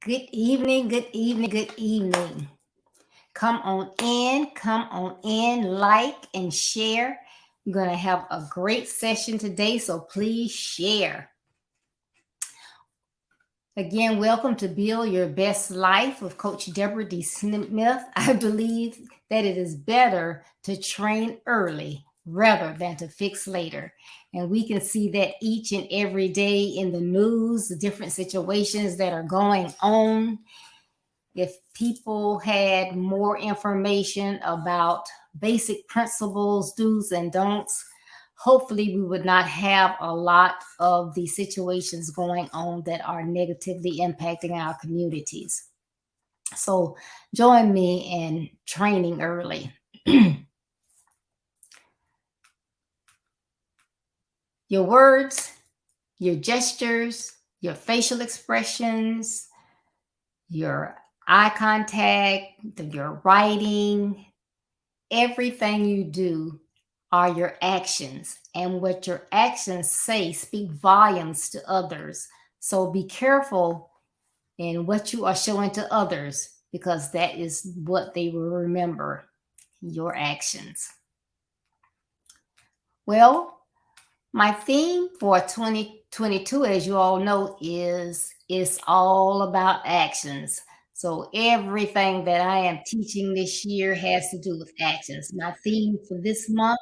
Good evening, good evening, good evening. Come on in, like and share. We're going to have a great session today, so please share. Again, welcome to Build Your Best Life with Coach Deborah D. Smith. I believe that it is better to train early rather than to fix later. And we can see that each and every day in the news, the different situations that are going on. If people had more information about basic principles, do's and don'ts, hopefully we would not have a lot of the situations going on that are negatively impacting our communities. So join me in training early. Your words, your gestures, your facial expressions, your eye contact, your writing, everything you do are your actions. And what your actions say speak volumes to others. So be careful in what you are showing to others because that is what they will remember, your actions. Well, my theme for 2022, as you all know, is it's all about actions. So everything that I am teaching this year has to do with actions. My theme for this month,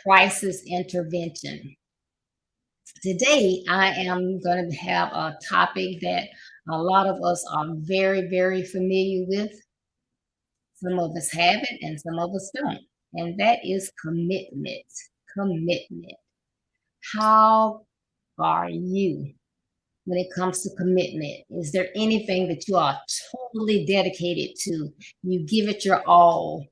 crisis intervention. Today, I am going to have a topic that a lot of us are very, very familiar with. Some of us have it and some of us don't. And that is commitment. Commitment. How are you when it comes to commitment? Is there anything that you are totally dedicated to? You give it your all,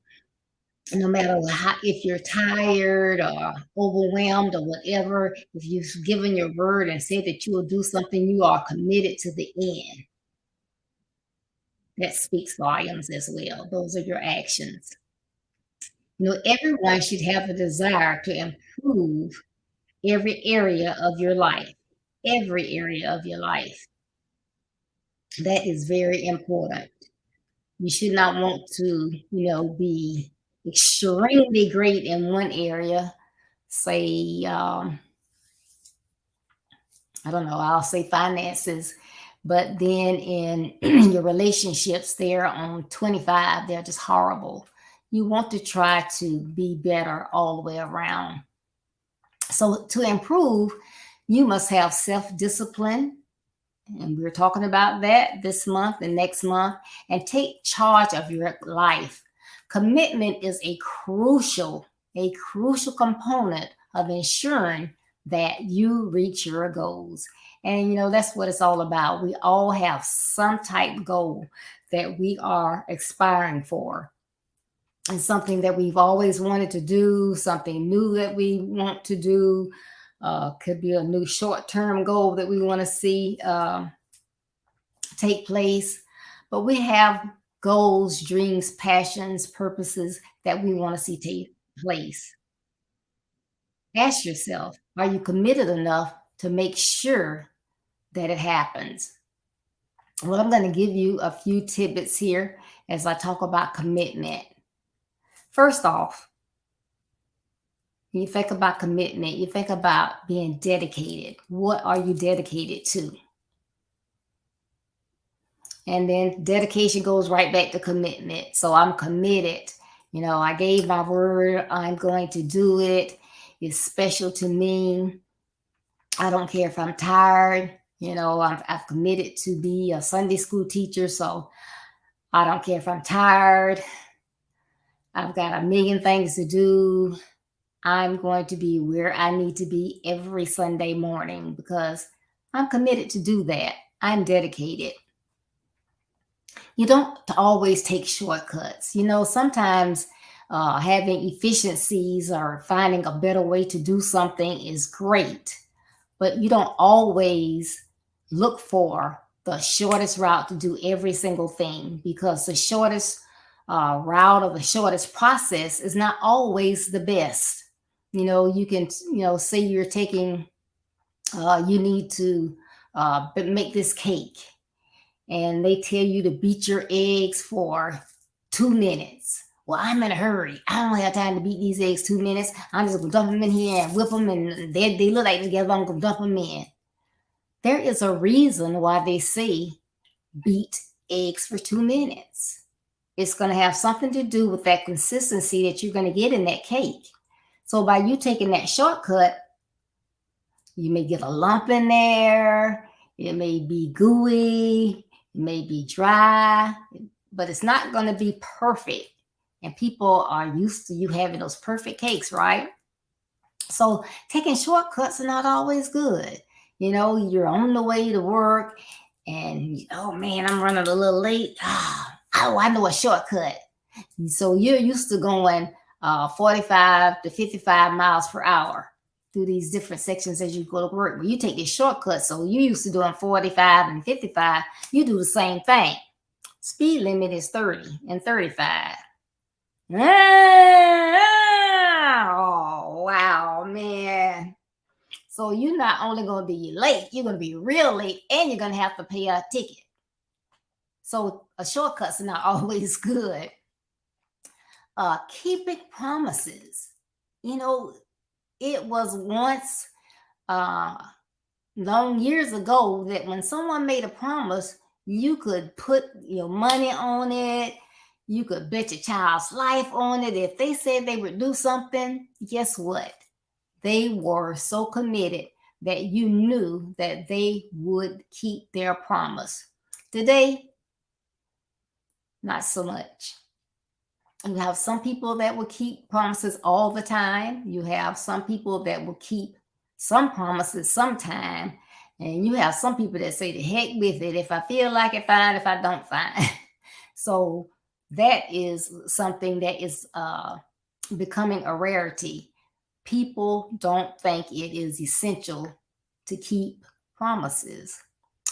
no matter how, if you're tired or overwhelmed or whatever, if you've given your word and said that you will do something, you are committed to the end. That speaks volumes as well. Those are your actions. Everyone should have a desire to improve every area of your life, every area of your life. That is very important. You should not want to, be extremely great in one area. Say, I don't know, I'll say finances, but then in your relationships, they're on 25, they're just horrible. You want to try to be better all the way around. So to improve, you must have self-discipline. And we're talking about that this month and next month, and take charge of your life. Commitment is a crucial component of ensuring that you reach your goals. And that's what it's all about. We all have some type goal that we are aspiring for. And something that we've always wanted to do, something new that we want to do. Could be a new short-term goal that we want to see take place. But we have goals, dreams, passions, purposes that we want to see take place. Ask yourself, are you committed enough to make sure that it happens? Well, I'm going to give you a few tidbits here as I talk about commitment. First off, when you think about commitment, you think about being dedicated. What are you dedicated to? And then dedication goes right back to commitment. So I'm committed. I gave my word. I'm going to do it. It's special to me. I don't care if I'm tired. I've committed to be a Sunday school teacher. So I don't care if I'm tired. I've got a million things to do. I'm going to be where I need to be every Sunday morning because I'm committed to do that. I'm dedicated. You don't always take shortcuts. Sometimes having efficiencies or finding a better way to do something is great, but you don't always look for the shortest route to do every single thing because the shortest route or the shortest process is not always the best. You can, say you're taking, you need to make this cake. and they tell you to beat your eggs for 2 minutes. Well, I'm in a hurry. I don't have time to beat these eggs 2 minutes. I'm just gonna dump them in here and whip them, and they look like together. I'm gonna dump them in. There is a reason why they say beat eggs for 2 minutes. It's going to have something to do with that consistency that you're going to get in that cake. So by you taking that shortcut, you may get a lump in there. It may be gooey. It may be dry, but it's not going to be perfect. And people are used to you having those perfect cakes, right? So taking shortcuts are not always good. You're on the way to work and, oh man, I'm running a little late. Oh, I know a shortcut. So you're used to going 45 to 55 miles per hour through these different sections as you go to work. But you take this shortcut, so you're used to doing 45 and 55. You do the same thing. Speed limit is 30 and 35. Oh, wow, man. So you're not only going to be late, you're going to be real late, and you're going to have to pay a ticket. So a shortcut's not always good. Keeping promises. It was once long years ago that when someone made a promise, you could put your money on it. You could bet your child's life on it. If they said they would do something, guess what? They were so committed that you knew that they would keep their promise. Today, not so much. You have some people that will keep promises all the time. You have some people that will keep some promises sometime. And you have some people that say, the heck with it. If I feel like it, fine. If I don't, fine. So that is something that is becoming a rarity. People don't think it is essential to keep promises.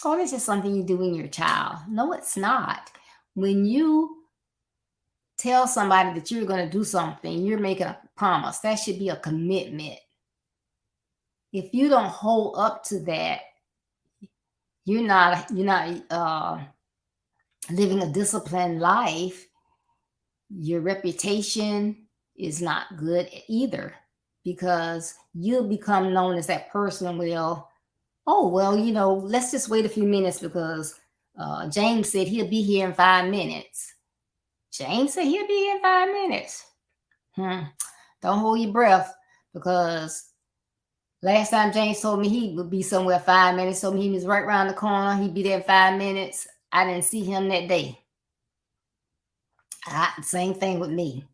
Oh, that's just something you do in your child. No, it's not. When you tell somebody that you're going to do something, you're making a promise. That should be a commitment. If you don't hold up to that, you're not living a disciplined life. Your reputation is not good either, because you'll become known as that person. Let's just wait a few minutes because James said he'll be here in 5 minutes. James said he'll be here in 5 minutes. Don't hold your breath, because last time James told me he would be somewhere 5 minutes, told me he was right around the corner. He'd be there in 5 minutes. I didn't see him that day. Same thing with me.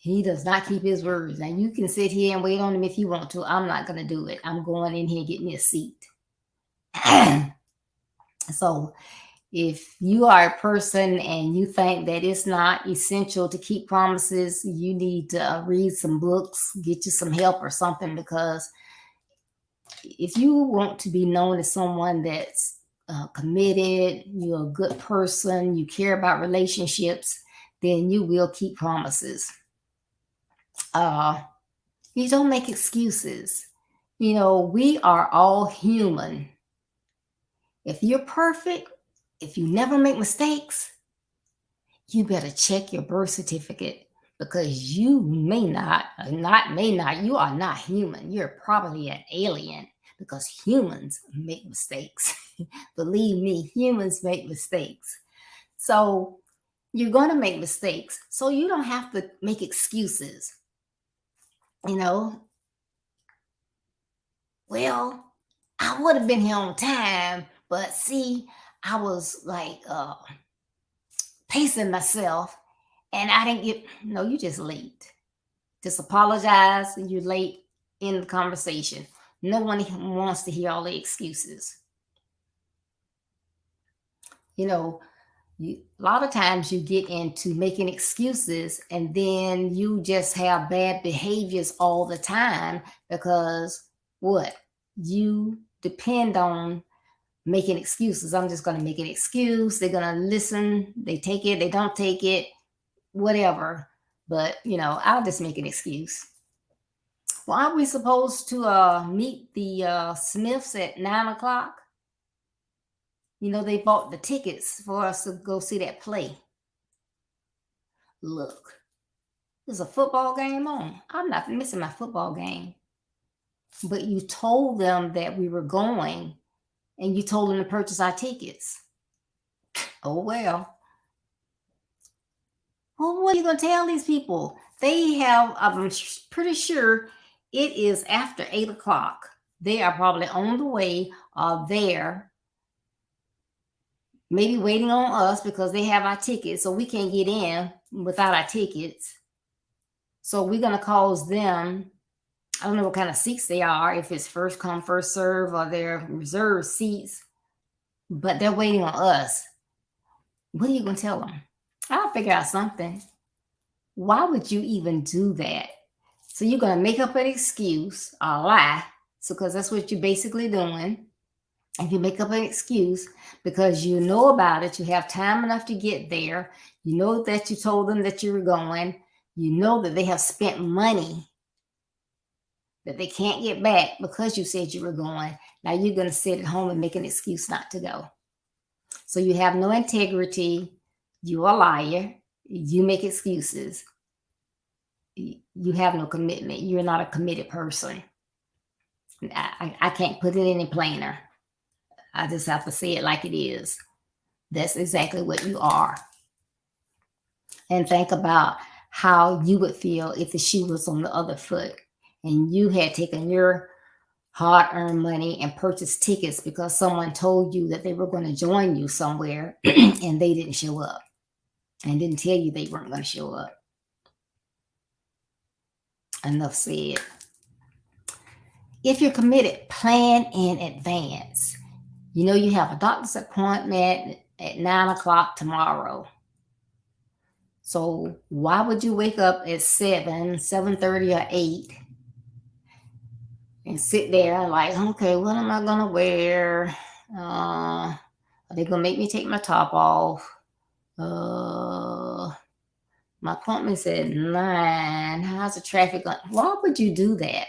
He does not keep his words. Now, you can sit here and wait on him if you want to. I'm not going to do it. I'm going in here and getting me a seat. So if you are a person and you think that it's not essential to keep promises, you need to read some books, get you some help or something, because if you want to be known as someone that's committed, you're a good person, you care about relationships, then you will keep promises. You don't make excuses. We are all human. If you're perfect, if you never make mistakes, you better check your birth certificate, because you you are not human. You're probably an alien, because humans make mistakes. Believe me, humans make mistakes. So you're going to make mistakes. So you don't have to make excuses. Well, I would have been here on time, but see, I was like pacing myself and I didn't get, no, you're just late. Just apologize. You're late in the conversation. No one wants to hear all the excuses. A lot of times you get into making excuses and then you just have bad behaviors all the time, because what? You depend on making excuses. I'm just going to make an excuse. They're going to listen. They take it. They don't take it. Whatever. But, I'll just make an excuse. Well, aren't we supposed to meet the Smiths at 9 o'clock? They bought the tickets for us to go see that play. Look, there's a football game on. I'm not missing my football game. But you told them that we were going and you told them to purchase our tickets. Oh, well. Well, what are you going to tell these people? I'm pretty sure it is after 8 o'clock. They are probably on the way or there, maybe waiting on us because they have our tickets. So we can't get in without our tickets. So we're going to cause them, I don't know what kind of seats they are, if it's first come, first serve, or they're reserved seats, but they're waiting on us. What are you going to tell them? I'll figure out something. Why would you even do that? So you're going to make up an excuse, a lie. So, because that's what you're basically doing. If you make up an excuse because you know about it, you have time enough to get there, you know that you told them that you were going, you know that they have spent money that they can't get back because you said you were going. Now you're going to sit at home and make an excuse not to go. So you have no integrity. You're a liar. You make excuses. You have no commitment. You're not a committed person. I can't put it any plainer. I just have to say it like it is. That's exactly what you are. And think about how you would feel if the shoe was on the other foot and you had taken your hard-earned money and purchased tickets because someone told you that they were going to join you somewhere and they didn't show up and didn't tell you they weren't going to show up. Enough said. If you're committed, plan in advance. You have a doctor's appointment at 9 o'clock tomorrow. So why would you wake up at 7:30 or 8 and sit there like, okay, what am I going to wear? Are they going to make me take my top off? My appointment's at 9. How's the traffic going? Why would you do that?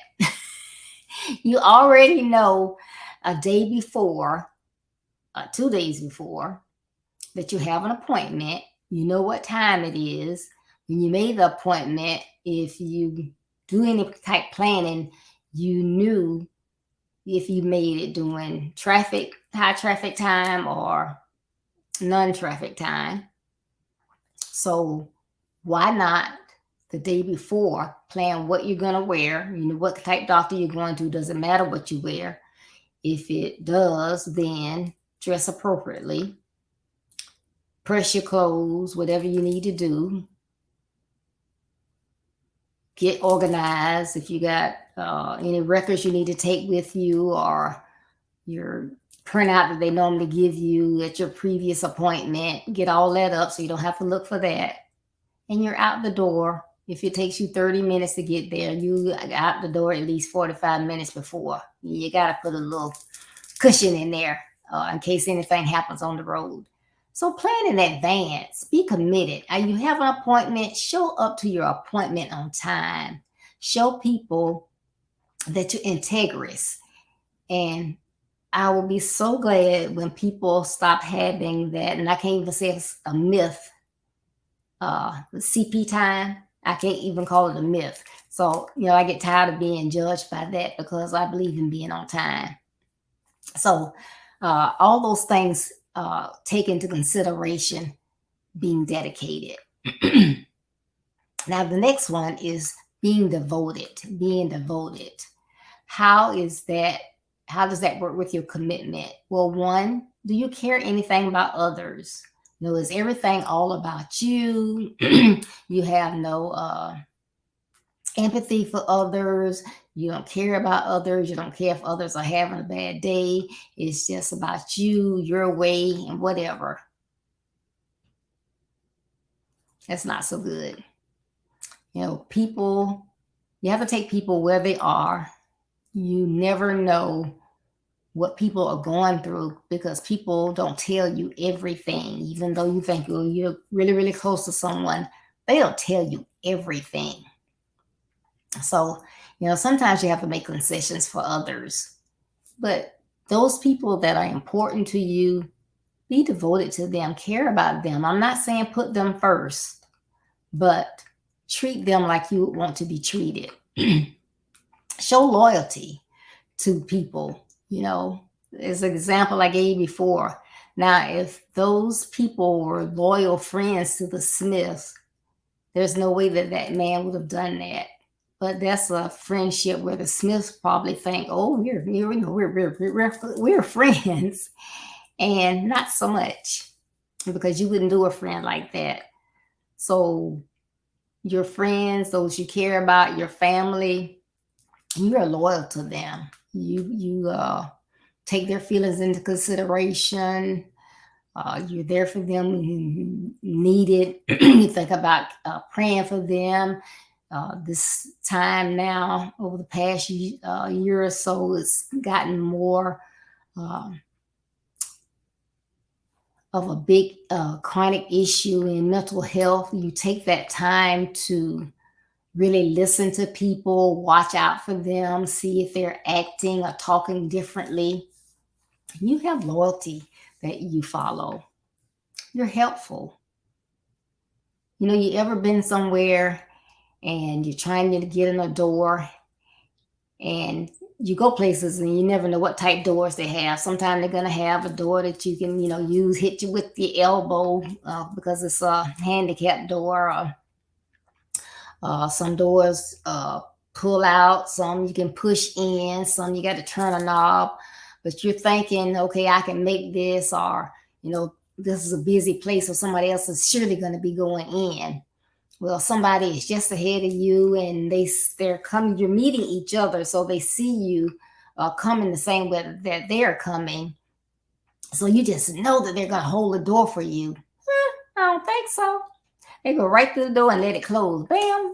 You already know a day before, 2 days before, that you have an appointment. You know what time it is. When you made the appointment, if you do any type planning, you knew if you made it during high traffic time or non-traffic time. So why not the day before plan what you're going to wear? What type doctor you're going to. Doesn't matter what you wear. If it does, then dress appropriately. Press your clothes, whatever you need to do. Get organized. If you got any records you need to take with you or your printout that they normally give you at your previous appointment, get all that up so you don't have to look for that. And you're out the door. If it takes you 30 minutes to get there, you out the door at least 45 minutes before. You got to put a little cushion in there in case anything happens on the road. So plan in advance. Be committed. You have an appointment. Show up to your appointment on time. Show people that you're integrous. And I will be so glad when people stop having that. And I can't even say it's a myth. CP time. I can't even call it a myth. So, I get tired of being judged by that because I believe in being on time. So, all those things take into consideration being dedicated. Now, the next one is being devoted. Being devoted. How does that work with your commitment? Well, one, do you care anything about others? Is everything all about you? You have no empathy for others. You don't care about others. You don't care if others are having a bad day. It's just about you, your way, and whatever. That's not so good. People, you have to take people where they are. You never know what people are going through because people don't tell you everything. Even though you think you're really, really close to someone, they don't tell you everything. So, sometimes you have to make concessions for others. But those people that are important to you, Be devoted to them, care about them. I'm not saying put them first, but treat them like you would want to be treated. Show loyalty to people, as an example I gave before. Now, if those people were loyal friends to the Smiths, there's no way that that man would have done that. But that's a friendship where the Smiths probably think, oh, we're friends, and not so much, because you wouldn't do a friend like that. So your friends, those you care about, your family, you are loyal to them. You take their feelings into consideration. You're there for them when you need it. You think about praying for them. This time now, over the past year or so, it's gotten more of a big chronic issue in mental health. You take that time to really listen to people, watch out for them, see if they're acting or talking differently. You have loyalty that you follow. You're helpful. You ever been somewhere and you're trying to get in a door, and you go places and you never know what type doors they have. Sometimes they're going to have a door that you can, use, hit you with the elbow because it's a handicapped door. Some doors pull out, some you can push in, some you got to turn a knob. But you're thinking, okay, I can make this, or, this is a busy place, so somebody else is surely going to be going in. Well, somebody is just ahead of you, and they're coming. You're meeting each other, so they see you coming the same way that they're coming. So you just know that they're going to hold the door for you. I don't think so. They go right through the door and let it close. Bam.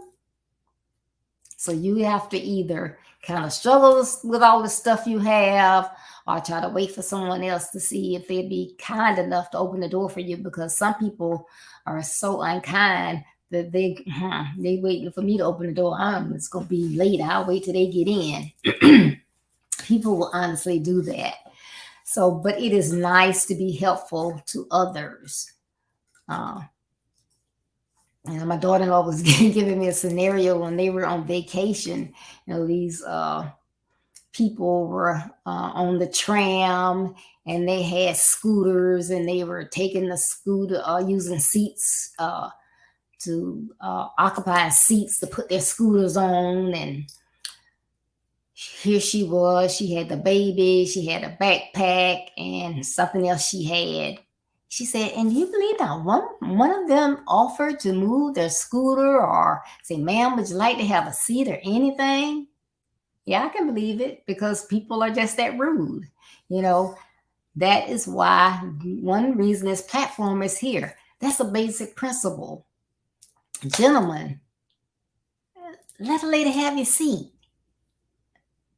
So you have to either kind of struggle with all the stuff you have, or try to wait for someone else to see if they'd be kind enough to open the door for you, because some people are so unkind that they waiting for me to open the door. It's going to be late. I'll wait till they get in. People will honestly do that. So, but it is nice to be helpful to others. And my daughter-in-law was giving me a scenario when they were on vacation. These people were on the tram, and they had scooters, and they were taking the scooter, using seats to occupy seats to put their scooters on. And here she was. She had the baby. She had a backpack and something else she had. She said, and do you believe that one of them offered to move their scooter or say, ma'am, would you like to have a seat or anything? Yeah, I can believe it, because people are just that rude. That is why one reason this platform is here. That's a basic principle. Gentlemen, let a lady have your seat.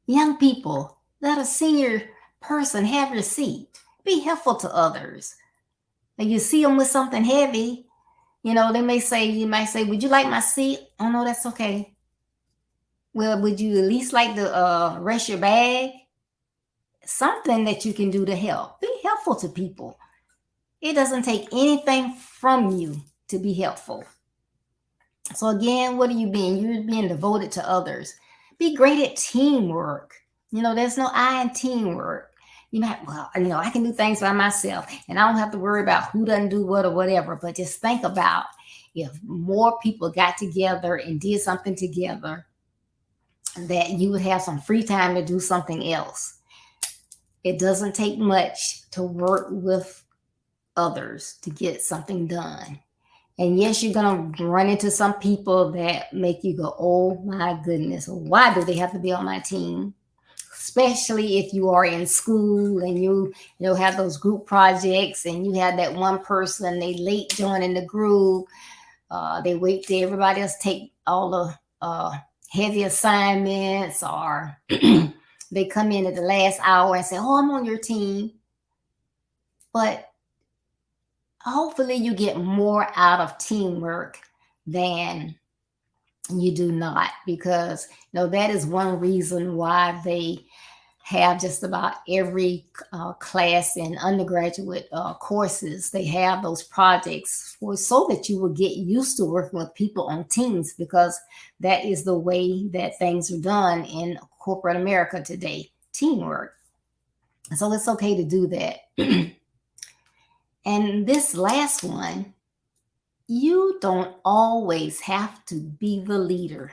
Young people, let a senior person have your seat. Be helpful to others. And you see them with something heavy, you might say, would you like my seat? Oh, no, that's okay. Well, would you at least like to rest your bag? Something that you can do to help. Be helpful to people. It doesn't take anything from you to be helpful. So again, what are you being? You're being devoted to others. Be great at teamwork. There's no I in teamwork. I can do things by myself, and I don't have to worry about who doesn't do what or whatever. But just think about if more people got together and did something together, that you would have some free time to do something else. It doesn't take much to work with others to get something done. And yes, you're going to run into some people that make you go, oh my goodness, why do they have to be on my team? Especially if you are in school and you have those group projects, and you have that one person, they late joining the group. They wait till everybody else take all the heavy assignments, or they come in at the last hour and say, oh, I'm on your team. But hopefully you get more out of teamwork than you do not, because that is one reason why they have just about every class in undergraduate courses. They have those projects so that you will get used to working with people on teams, because that is the way that things are done in corporate America today, teamwork. So it's okay to do that. And this last one, you don't always have to be the leader.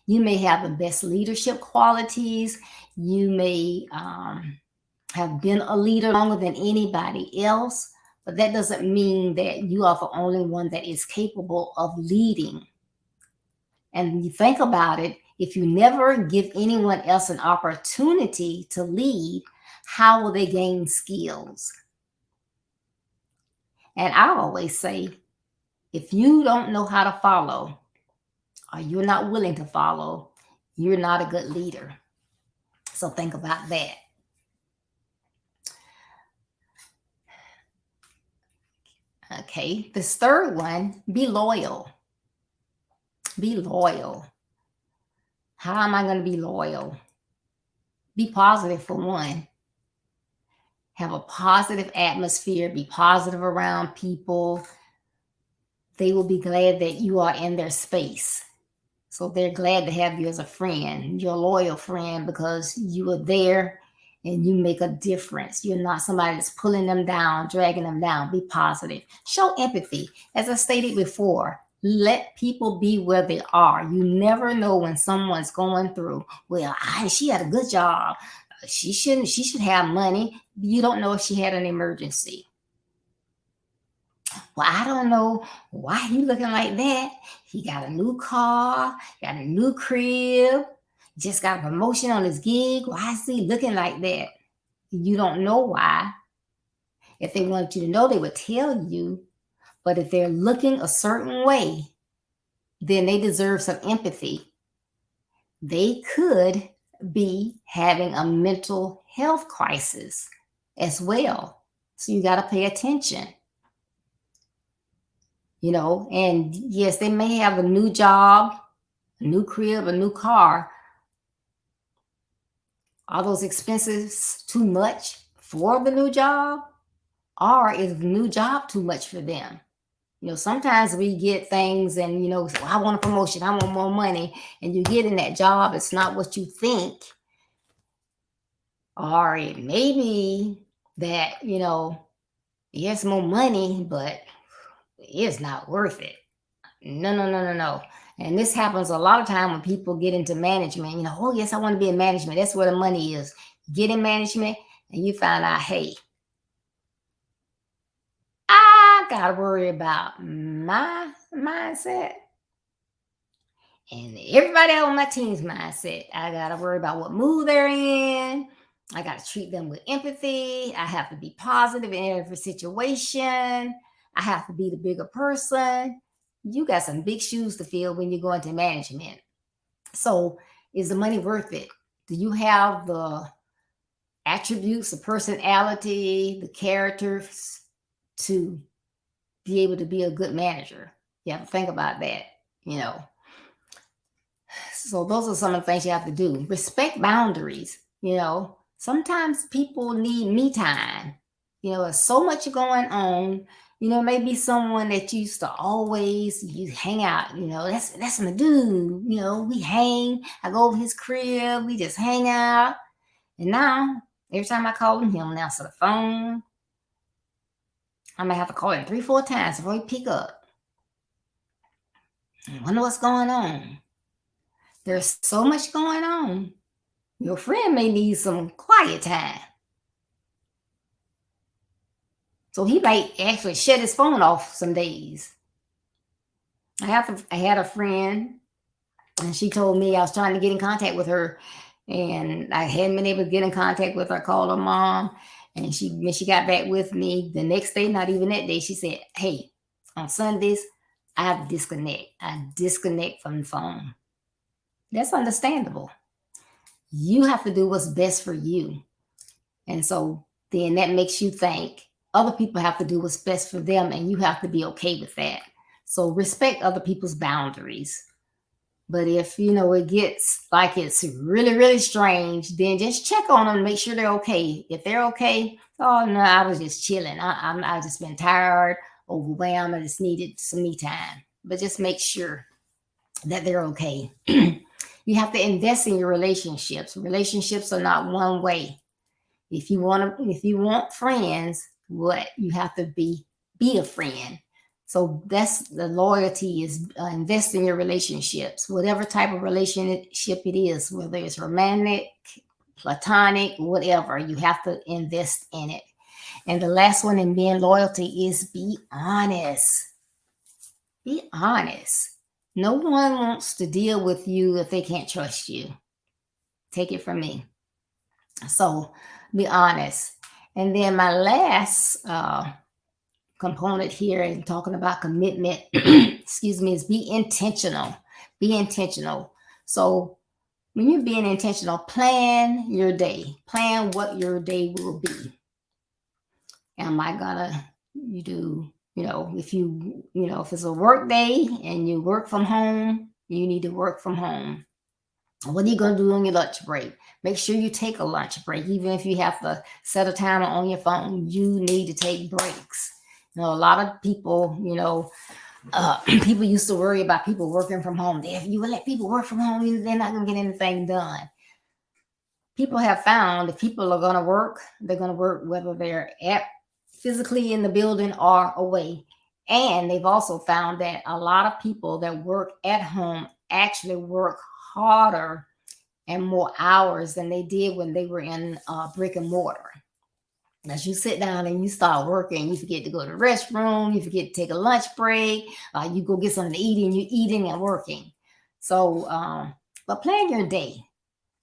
You may have the best leadership qualities. You may have been a leader longer than anybody else, but that doesn't mean that you are the only one that is capable of leading. And you think about it, if you never give anyone else an opportunity to lead, how will they gain skills? And I always say, if you don't know how to follow, or you're not willing to follow, you're not a good leader. So think about that. Okay, this third one, be loyal. Be loyal. How am I going to be loyal? Be positive, for one. Have a positive atmosphere. Be positive around people. They will be glad that you are in their space. So they're glad to have you as a friend. You're a loyal friend because you are there and you make a difference. You're not somebody that's pulling them down, dragging them down. Be positive. Show empathy. As I stated before, let people be where they are. You never know when someone's going through. Well, she had a good job. She should have money. You don't know if she had an emergency. Well, I don't know why he looking like that. He got a new car, got a new crib, just got a promotion on his gig. Why is he looking like that? You don't know why. If they wanted you to know, they would tell you. But if they're looking a certain way, then they deserve some empathy. They could be having a mental health crisis as well. So you got to pay attention. And yes, they may have a new job, a new crib, a new car. Are those expenses too much for the new job? Or is the new job too much for them? Sometimes we get things and, well, I want a promotion, I want more money. And you get in that job, it's not what you think. Or it may be that, yes, more money, but it's not worth it. No. And this happens a lot of time when people get into management. Oh, yes, I want to be in management. That's where the money is. Get in management and you find out, hey, I got to worry about my mindset and everybody on my team's mindset. I got to worry about what mood they're in. I got to treat them with empathy. I have to be positive in every situation. I have to be the bigger person. You got some big shoes to fill when you go into management. So is the money worth it? Do you have the attributes, the personality, the characters to be able to be a good manager? You have to think about that, So those are some of the things you have to do. Respect boundaries, Sometimes people need me time. There's so much going on. Maybe someone that used to always you hang out, that's my dude. We hang. I go over his crib, we just hang out. And now, every time I call him, he'll answer the phone. I might have to call him 3-4 times before he pick up. I wonder what's going on. There's so much going on. Your friend may need some quiet time. So he might actually shut his phone off some days. I had a friend, and she told me I was trying to get in contact with her, and I hadn't been able to get in contact with her. I called her mom, and when she got back with me the next day, not even that day, she said, hey, on Sundays, I have to disconnect. I disconnect from the phone. That's understandable. You have to do what's best for you. And so then that makes you think other people have to do what's best for them, and you have to be okay with that. So respect other people's boundaries. But if it gets like it's really, really strange, then just check on them, make sure they're okay. If they're okay, oh no, I was just chilling. I just been tired, overwhelmed. I just needed some me time. But just make sure that they're okay. You have to invest in your relationships. Relationships are not one way. If you want friends, what you have to be a friend. So that's the loyalty is invest in your relationships, whatever type of relationship it is, whether it's romantic, platonic, whatever. You have to invest in it. And the last one in being loyalty is be honest. Be honest. No one wants to deal with you if they can't trust you. Take it from me. So be honest. And then my last component here in talking about commitment, excuse me, is be intentional. Be intentional. So when you're being intentional, plan your day. Plan what your day will be. Am I gonna you do, if it's a work day and you work from home, you need to work from home. What are you going to do on your lunch break? Make sure you take a lunch break. Even if you have to set a timer on your phone, you need to take breaks. A lot of people, people used to worry about people working from home. If you let people work from home, they're not going to get anything done. People have found if people are going to work, they're going to work whether they're physically in the building or away. And they've also found that a lot of people that work at home actually work harder and more hours than they did when they were in brick and mortar. As you sit down and you start working, you forget to go to the restroom, you forget to take a lunch break, you go get something to eat and you're eating and working. So, but plan your day.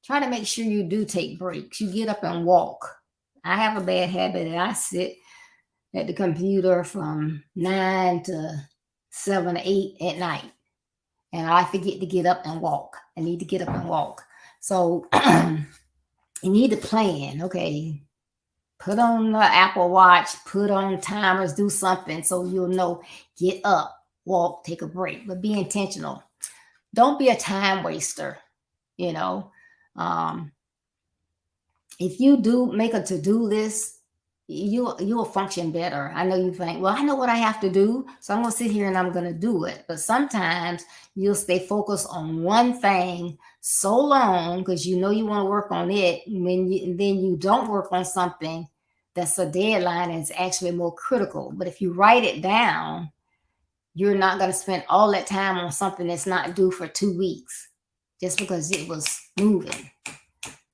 Try to make sure you do take breaks. You get up and walk. I have a bad habit that I sit at the computer from 9 to 7 or 8 at night. And I forget to get up and walk. I need to get up and walk. So you need to plan. Okay, put on the Apple Watch, put on timers, do something so you'll know, get up, walk, take a break, but be intentional. Don't be a time waster. If you do make a to-do list, you'll function better. I know you think, well, I know what I have to do, so I'm going to sit here and I'm going to do it. But sometimes you'll stay focused on one thing so long because you want to work on it. Then you don't work on something that's a deadline and it's actually more critical. But if you write it down, you're not going to spend all that time on something that's not due for 2 weeks just because it was moving.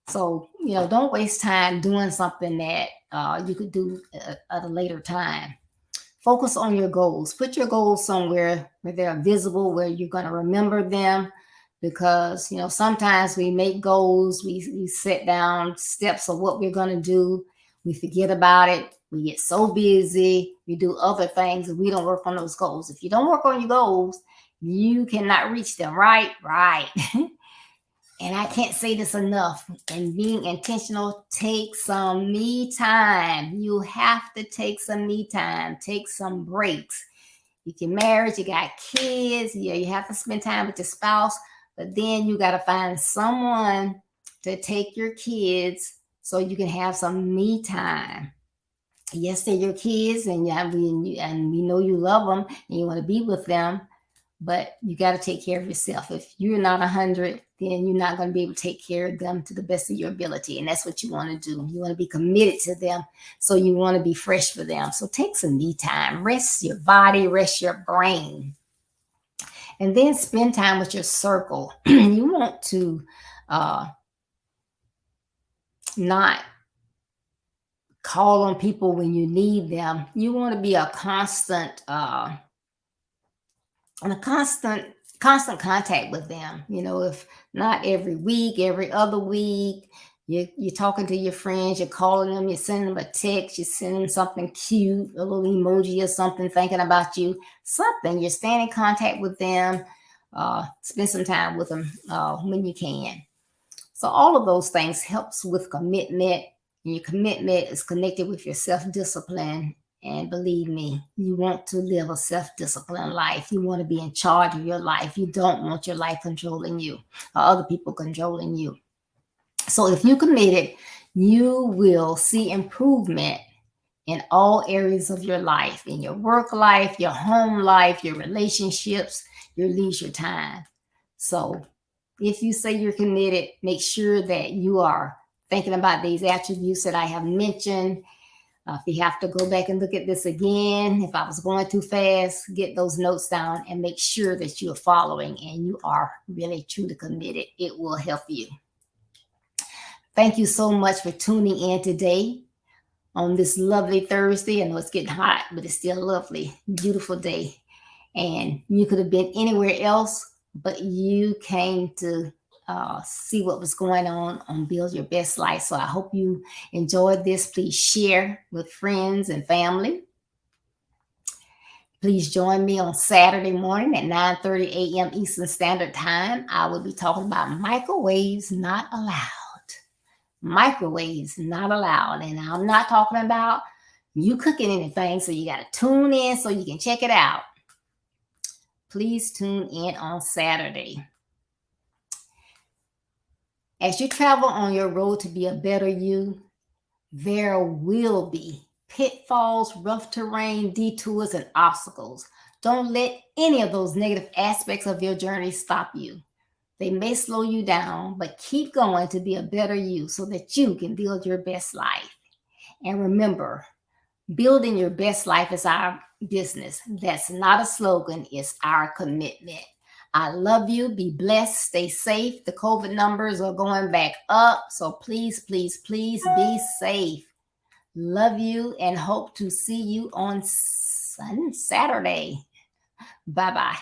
So, don't waste time doing something that you could do at a later time. Focus on your goals. Put your goals somewhere where they're visible, where you're going to remember them. Because, sometimes we make goals, we set down steps of what we're going to do. We forget about it. We get so busy. We do other things and we don't work on those goals. If you don't work on your goals, you cannot reach them, right? Right. And I can't say this enough. And being intentional, take some me time. You have to take some me time. Take some breaks. You get married, you got kids. Yeah, you have to spend time with your spouse. But then you got to find someone to take your kids so you can have some me time. Yes, they're your kids, and we know you love them and you want to be with them. But you got to take care of yourself. If you're not 100, then you're not going to be able to take care of them to the best of your ability. And that's what you want to do. You want to be committed to them. So you want to be fresh for them. So take some me time. Rest your body, rest your brain. And then spend time with your circle. You want to not call on people when you need them. You want to be a constant contact with them. If not every week, every other week, you're talking to your friends, you're calling them, you're sending them a text, you're sending them something cute, a little emoji or something, thinking about you, something. You're staying in contact with them. Spend some time with them when you can. So all of those things helps with commitment. And your commitment is connected with your self-discipline And believe me, you want to live a self-disciplined life. You want to be in charge of your life. You don't want your life controlling you or other people controlling you. So if you committed, you will see improvement in all areas of your life, in your work life, your home life, your relationships, your leisure time. So if you say you're committed, make sure that you are thinking about these attributes that I have mentioned. If you have to go back and look at this again, if I was going too fast, get those notes down and make sure that you are following and you are really truly committed. It will help you. Thank you so much for tuning in today on this lovely Thursday. I know it's getting hot, but it's still a lovely, beautiful day. And you could have been anywhere else, but you came to see what was going on Build Your Best Life. So I hope you enjoyed this. Please share with friends and family. Please join me on Saturday morning at 9:30 a.m. Eastern Standard Time. I will be talking about microwaves not allowed. Microwaves not allowed. And I'm not talking about you cooking anything, so you got to tune in so you can check it out. Please tune in on Saturday. As you travel on your road to be a better you, there will be pitfalls, rough terrain, detours, and obstacles. Don't let any of those negative aspects of your journey stop you. They may slow you down, but keep going to be a better you so that you can build your best life. And remember, building your best life is our business. That's not a slogan, it's our commitment. I love you. Be blessed. Stay safe. The COVID numbers are going back up. So please, please, please be safe. Love you and hope to see you on Saturday. Bye-bye.